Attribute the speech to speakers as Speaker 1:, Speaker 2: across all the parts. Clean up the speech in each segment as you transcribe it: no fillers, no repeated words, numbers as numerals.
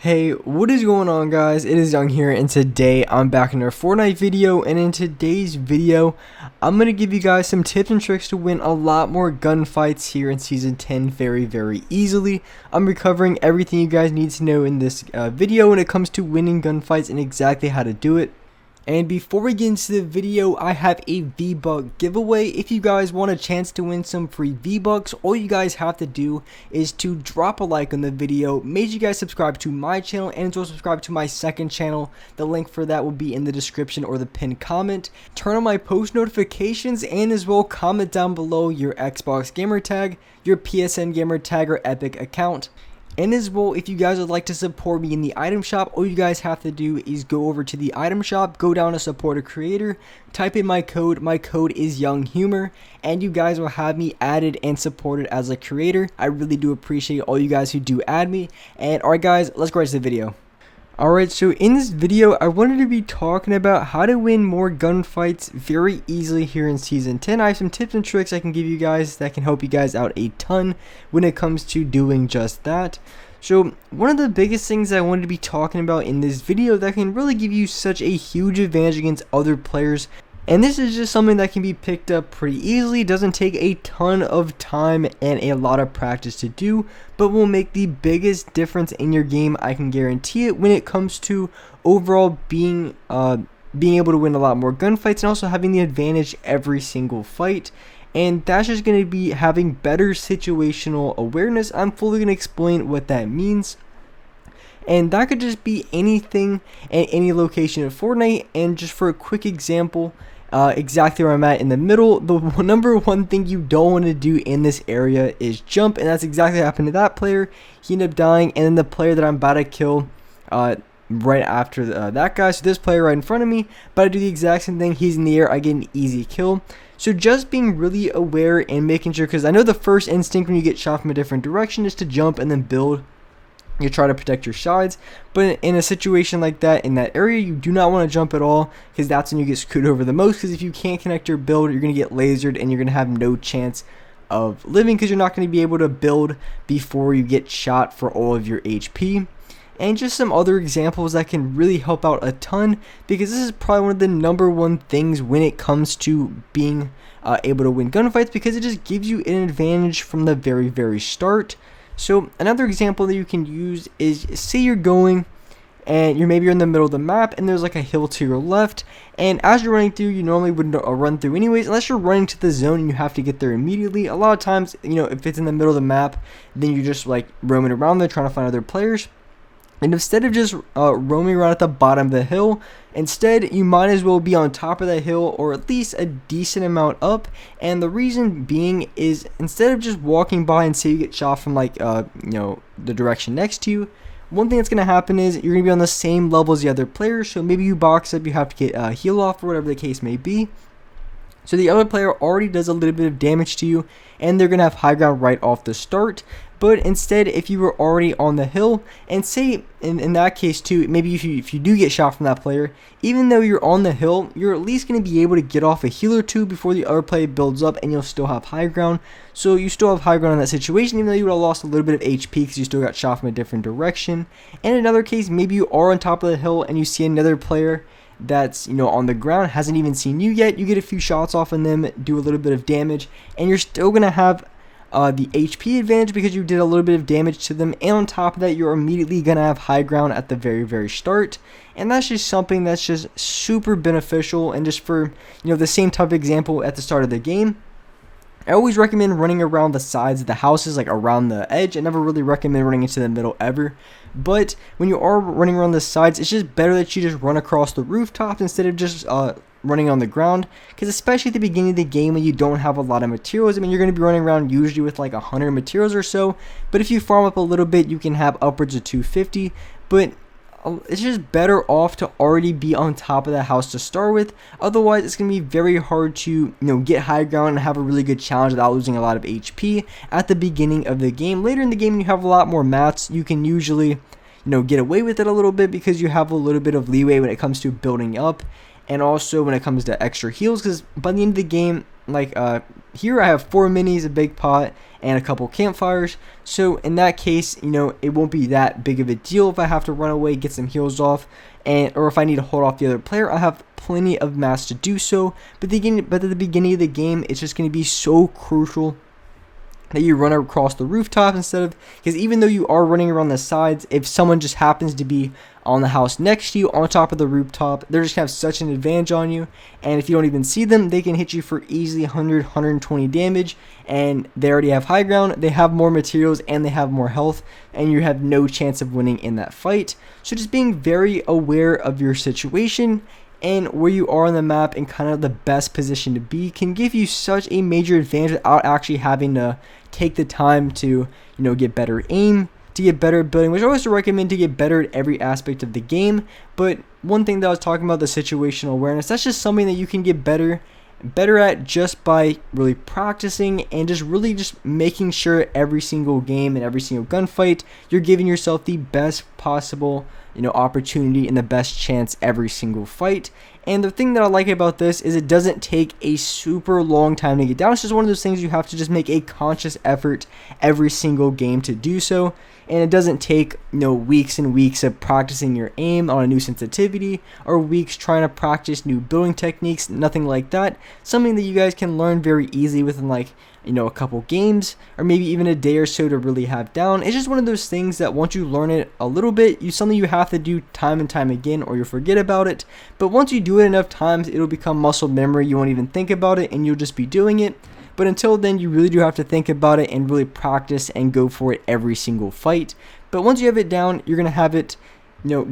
Speaker 1: Hey, what is going on, guys? It is Young here, and today I'm back in our Fortnite video. And in today's video, I'm going to give you guys some tips and tricks to win a lot more gunfights here in Season 10 very easily. I'm recovering everything you guys need to know in this video when it comes to winning gunfights and exactly how to do it. And before we get into the video, I have a V-Buck giveaway. If you guys want a chance to win some free V-Bucks, all you guys have to do is to drop a like on the video. Make sure you guys subscribe to my channel and also subscribe to my second channel. The link for that will be in the description or the pinned comment. Turn on my post notifications and as well comment down below your Xbox gamer tag, your PSN gamer tag, or Epic account. And as well, if you guys would like to support me in the item shop, all you guys have to do is go over to the item shop, go down to support a creator, type in my code is Young Humor, and you guys will have me added and supported as a creator. I really do appreciate all you guys who do add me. And alright guys, let's go right to the video. Alright, so in this video, I wanted to be talking about how to win more gunfights very easily here in Season 10. I have some tips and tricks I can give you guys that can help you guys out a ton when it comes to doing just that. So, one of the biggest things I wanted to be talking about in this video that can really give you such a huge advantage against other players, and this is just something that can be picked up pretty easily, doesn't take a ton of time and a lot of practice to do, but will make the biggest difference in your game, I can guarantee it, when it comes to overall being able to win a lot more gunfights and also having the advantage every single fight. And that's just going to be having better situational awareness. I'm fully going to explain what that means. And that could just be anything at any location in Fortnite. And just for a quick example, exactly where I'm at in the middle, the number one thing you don't want to do in this area is jump. And that's exactly what happened to that player. He ended up dying. And then the player that I'm about to kill right after that guy. So this player right in front of me, but I do the exact same thing. He's in the air. I get an easy kill. So just being really aware and making sure, because I know the first instinct when you get shot from a different direction is to jump and then build. You try to protect your sides, but in a situation like that, in that area, you do not want to jump at all, because that's when you get screwed over the most, because if you can't connect your build, you're going to get lasered and you're going to have no chance of living, because you're not going to be able to build before you get shot for all of your HP. And just some other examples that can really help out a ton, because this is probably one of the number one things when it comes to being able to win gunfights, because it just gives you an advantage from the very start. So another example that you can use is, say you're going and you're in the middle of the map and there's like a hill to your left, and as you're running through, you normally wouldn't run through anyways unless you're running to the zone and you have to get there immediately. A lot of times, if it's in the middle of the map, then you're just like roaming around there trying to find other players. And instead of just roaming around at the bottom of the hill, instead you might as well be on top of that hill, or at least a decent amount up. And the reason being is, instead of just walking by and say you get shot from like the direction next to you, one thing that's going to happen is you're going to be on the same level as the other players. So maybe you box up, you have to get heal off or whatever the case may be. So the other player already does a little bit of damage to you, and they're going to have high ground right off the start. But instead, if you were already on the hill, and say in that case too, maybe if you do get shot from that player, even though you're on the hill, you're at least going to be able to get off a heal or two before the other player builds up, and you'll still have high ground. So you still have high ground in that situation, even though you would have lost a little bit of HP because you still got shot from a different direction. And in another case, maybe you are on top of the hill and you see another player that's on the ground, hasn't even seen you yet. You get a few shots off on them, do a little bit of damage, and you're still going to have the HP advantage because you did a little bit of damage to them, and on top of that, you're immediately going to have high ground at the very start. And that's just something that's just super beneficial. And just for the same type of example at the start of the game, I always recommend running around the sides of the houses, like around the edge. I never really recommend running into the middle ever. But when you are running around the sides, it's just better that you just run across the rooftops instead of just running on the ground, because especially at the beginning of the game when you don't have a lot of materials, I mean, you're going to be running around usually with like 100 materials or so, but if you farm up a little bit, you can have upwards of 250, but it's just better off to already be on top of the house to start with. Otherwise, it's going to be very hard to get high ground and have a really good challenge without losing a lot of HP at the beginning of the game. Later in the game, when you have a lot more mats, you can usually get away with it a little bit because you have a little bit of leeway when it comes to building up. and also when it comes to extra heals, because by the end of the game, like here I have 4 minis, a big pot, and a couple campfires. So in that case, it won't be that big of a deal if I have to run away, get some heals off, or if I need to hold off the other player. I have plenty of mats to do so. But at the beginning of the game, it's just going to be so crucial that you run across the rooftop because even though you are running around the sides, if someone just happens to be on the house next to you on top of the rooftop, they're just going to have such an advantage on you, and if you don't even see them, they can hit you for easily 120 damage, and they already have high ground, they have more materials, and they have more health, and you have no chance of winning in that fight. So just being very aware of your situation and where you are on the map and kind of the best position to be can give you such a major advantage without actually having to take the time to get better aim, to get better at building, which I always recommend to get better at every aspect of the game. But one thing that I was talking about, the situational awareness, that's just something that you can get better at just by really practicing and just making sure every single game and every single gunfight you're giving yourself the best possible opportunity and the best chance every single fight. And the thing that I like about this is it doesn't take a super long time to get down. It's just one of those things you have to just make a conscious effort every single game to do so. And it doesn't take weeks and weeks of practicing your aim on a new sensitivity or weeks trying to practice new building techniques, nothing like that. Something that you guys can learn very easily within a couple games or maybe even a day or so to really have down. It's just one of those things that once you learn it a little bit, something you have to do time and time again or you'll forget about it. But once you do it enough times, it'll become muscle memory. You won't even think about it and you'll just be doing it. But until then, you really do have to think about it and really practice and go for it every single fight. But once you have it down, you're going to have it,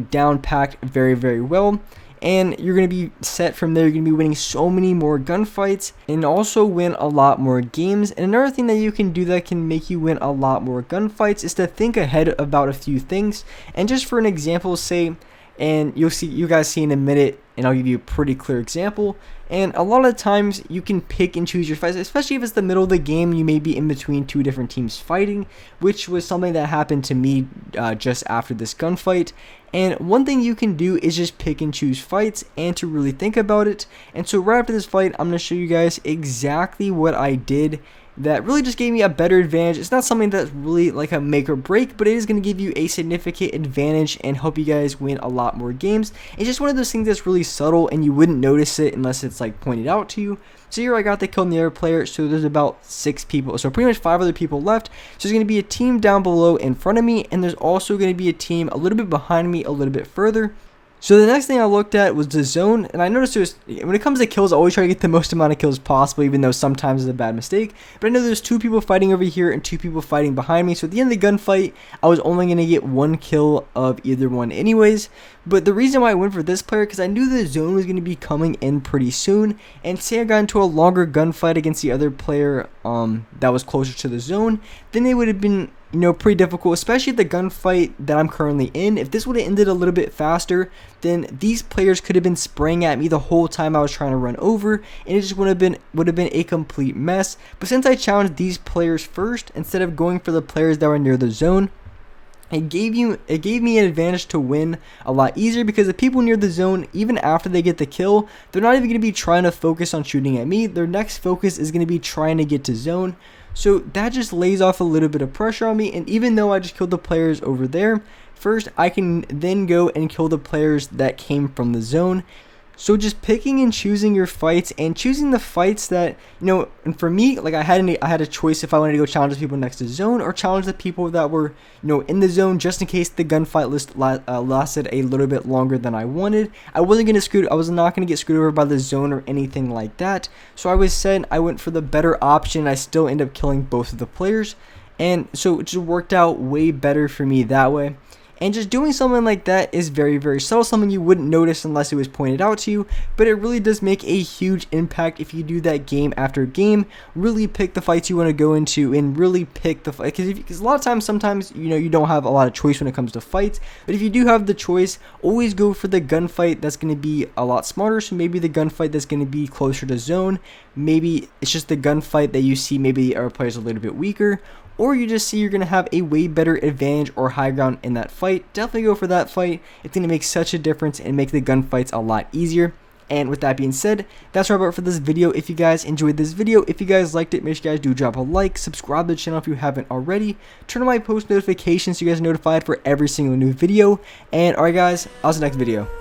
Speaker 1: down packed very, very well. And you're going to be set from there. You're going to be winning so many more gunfights and also win a lot more games. And another thing that you can do that can make you win a lot more gunfights is to think ahead about a few things. And just for an example, say, and you guys see in a minute, and I'll give you a pretty clear example. And a lot of times you can pick and choose your fights, especially if it's the middle of the game. You may be in between two different teams fighting, which was something that happened to me just after this gunfight. And one thing you can do is just pick and choose fights and to really think about it. And so right after this fight, I'm going to show you guys exactly what I did that really just gave me a better advantage. It's not something that's really like a make or break, but it is going to give you a significant advantage and help you guys win a lot more games. It's just one of those things that's really subtle and you wouldn't notice it unless it's pointed out to you. So here I got the kill on the other player, so there's about 6 people, so pretty much 5 other people left. So there's going to be a team down below in front of me, and there's also going to be a team a little bit behind me, a little bit further. So the next thing I looked at was the zone, and I noticed when it comes to kills, I always try to get the most amount of kills possible, even though sometimes it's a bad mistake. But I know there's 2 people fighting over here and 2 people fighting behind me, so at the end of the gunfight, I was only going to get 1 kill of either one anyways. But the reason why I went for this player, because I knew the zone was going to be coming in pretty soon, and say I got into a longer gunfight against the other player that was closer to the zone, then it would have been pretty difficult, especially the gunfight that I'm currently in. If this would have ended a little bit faster, then these players could have been spraying at me the whole time I was trying to run over, and it just would have been a complete mess. But since I challenged these players first instead of going for the players that were near the zone, it gave me an advantage to win a lot easier, because the people near the zone, even after they get the kill, they're not even going to be trying to focus on shooting at me. Their next focus is going to be trying to get to zone. So that just lays off a little bit of pressure on me, and even though I just killed the players over there, first I can then go and kill the players that came from the zone. So just picking and choosing your fights and choosing the fights that, and for me, I had a choice if I wanted to go challenge the people next to zone or challenge the people that were, in the zone, just in case the gunfight lasted a little bit longer than I wanted. I was not going to get screwed over by the zone or anything like that. So I went for the better option. I still end up killing both of the players. And so it just worked out way better for me that way. And just doing something like that is very, very subtle, something you wouldn't notice unless it was pointed out to you, but it really does make a huge impact if you do that game after game. Really pick the fights you want to go into and really pick the fight, because a lot of times, sometimes, you don't have a lot of choice when it comes to fights, but if you do have the choice, always go for the gunfight that's going to be a lot smarter. So maybe the gunfight that's going to be closer to zone, maybe it's just the gunfight that you see maybe the other player's a little bit weaker, or you just see you're going to have a way better advantage or high ground in that fight. Definitely go for that fight. It's going to make such a difference and make the gunfights a lot easier. And with that being said, that's wrap up for this video. If you guys enjoyed this video, if you guys liked it, make sure you guys do drop a like, subscribe to the channel if you haven't already, turn on my post notifications so you guys are notified for every single new video. And alright guys, I'll see you next video.